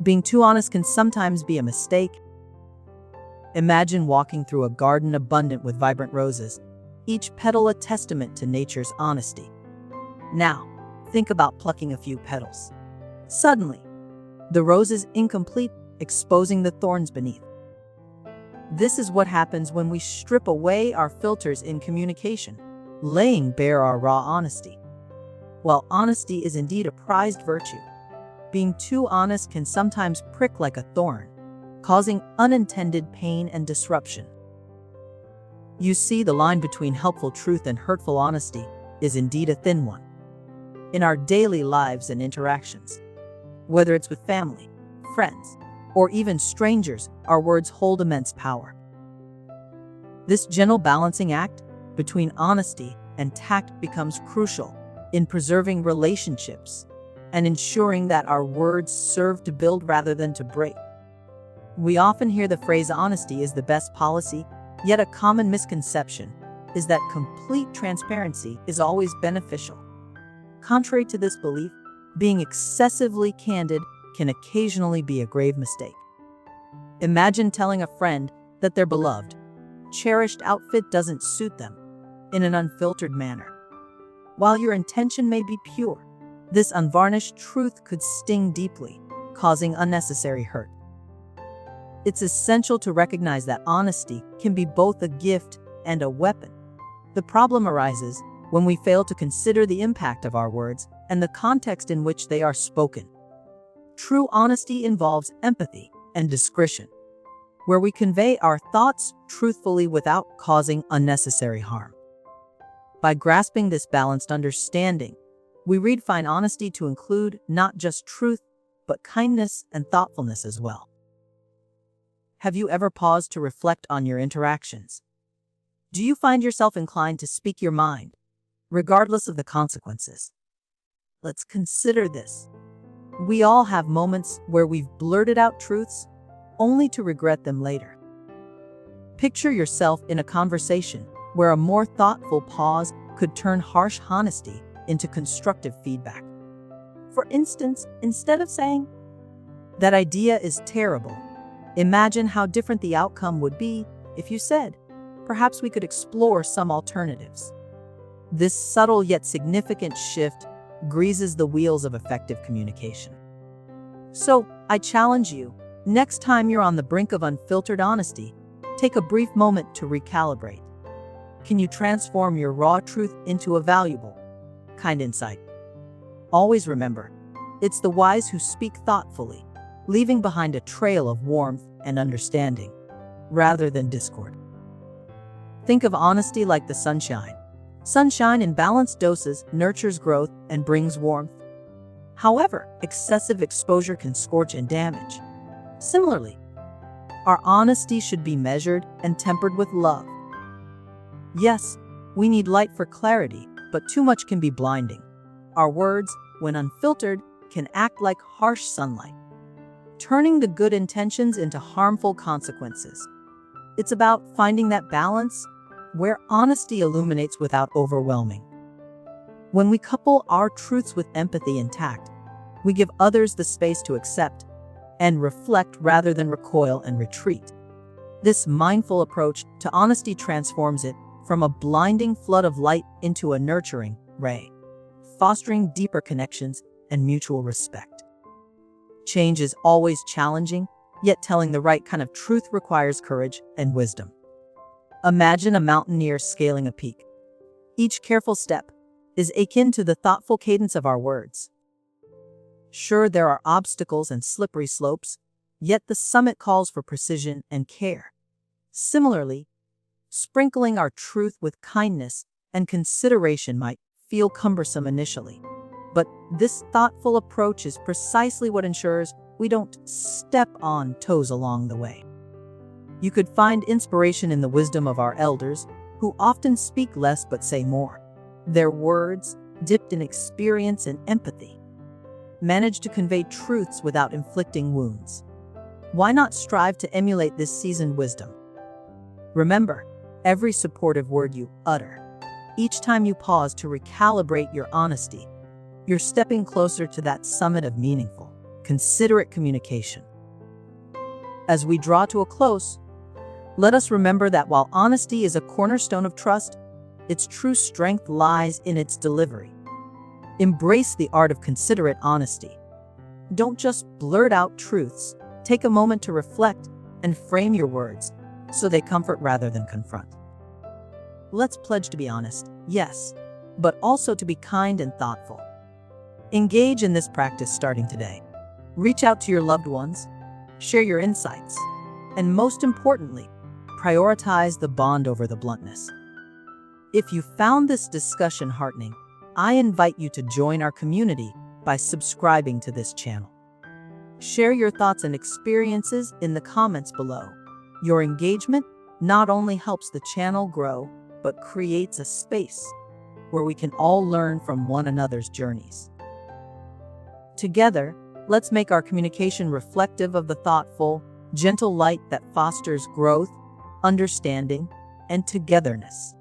Being too honest can sometimes be a mistake. Imagine walking through a garden abundant with vibrant roses, each petal a testament to nature's honesty. Now, think about plucking a few petals. Suddenly, the rose is incomplete, exposing the thorns beneath. This is what happens when we strip away our filters in communication, laying bare our raw honesty. While honesty is indeed a prized virtue, being too honest can sometimes prick like a thorn, causing unintended pain and disruption. You see, the line between helpful truth and hurtful honesty is indeed a thin one. In our daily lives and interactions, whether it's with family, friends, or even strangers, our words hold immense power. This gentle balancing act between honesty and tact becomes crucial in preserving relationships and ensuring that our words serve to build rather than to break. We often hear the phrase honesty is the best policy, yet a common misconception is that complete transparency is always beneficial. Contrary to this belief, being excessively candid can occasionally be a grave mistake. Imagine telling a friend that their beloved, cherished outfit doesn't suit them in an unfiltered manner. While your intention may be pure, this unvarnished truth could sting deeply, causing unnecessary hurt. It's essential to recognize that honesty can be both a gift and a weapon. The problem arises when we fail to consider the impact of our words and the context in which they are spoken. True honesty involves empathy and discretion, where we convey our thoughts truthfully without causing unnecessary harm. By grasping this balanced understanding, we redefine honesty to include not just truth, but kindness and thoughtfulness as well. Have you ever paused to reflect on your interactions? Do you find yourself inclined to speak your mind, regardless of the consequences? Let's consider this. We all have moments where we've blurted out truths, only to regret them later. Picture yourself in a conversation where a more thoughtful pause could turn harsh honesty into constructive feedback. For instance, instead of saying, "That idea is terrible," imagine how different the outcome would be if you said, "Perhaps we could explore some alternatives." This subtle yet significant shift greases the wheels of effective communication. So, I challenge you, next time you're on the brink of unfiltered honesty, take a brief moment to recalibrate. Can you transform your raw truth into a valuable, kind insight? Always remember, it's the wise who speak thoughtfully, leaving behind a trail of warmth and understanding, rather than discord. Think of honesty like the sunshine. Sunshine in balanced doses nurtures growth and brings warmth. However, excessive exposure can scorch and damage. Similarly, our honesty should be measured and tempered with love. Yes, we need light for clarity, but too much can be blinding. Our words, when unfiltered, can act like harsh sunlight, turning the good intentions into harmful consequences. It's about finding that balance where honesty illuminates without overwhelming. When we couple our truths with empathy and tact, we give others the space to accept and reflect rather than recoil and retreat. This mindful approach to honesty transforms it from a blinding flood of light into a nurturing ray, fostering deeper connections and mutual respect. Change is always challenging, yet telling the right kind of truth requires courage and wisdom. Imagine a mountaineer scaling a peak. Each careful step is akin to the thoughtful cadence of our words. Sure, there are obstacles and slippery slopes, yet the summit calls for precision and care. Similarly, sprinkling our truth with kindness and consideration might feel cumbersome initially, but this thoughtful approach is precisely what ensures we don't step on toes along the way. You could find inspiration in the wisdom of our elders, who often speak less but say more. Their words, dipped in experience and empathy, manage to convey truths without inflicting wounds. Why not strive to emulate this seasoned wisdom? Remember, every supportive word you utter, each time you pause to recalibrate your honesty, you're stepping closer to that summit of meaningful considerate communication. As we draw to a close, let us remember that while honesty is a cornerstone of trust, its true strength lies in its delivery. Embrace the art of considerate honesty. Don't just blurt out truths. Take a moment to reflect and frame your words so they comfort rather than confront. Let's pledge to be honest, yes, but also to be kind and thoughtful. Engage in this practice starting today. Reach out to your loved ones, share your insights, and most importantly, prioritize the bond over the bluntness. If you found this discussion heartening, I invite you to join our community by subscribing to this channel. Share your thoughts and experiences in the comments below. Your engagement not only helps the channel grow, but creates a space where we can all learn from one another's journeys. Together, let's make our communication reflective of the thoughtful, gentle light that fosters growth, understanding, and togetherness.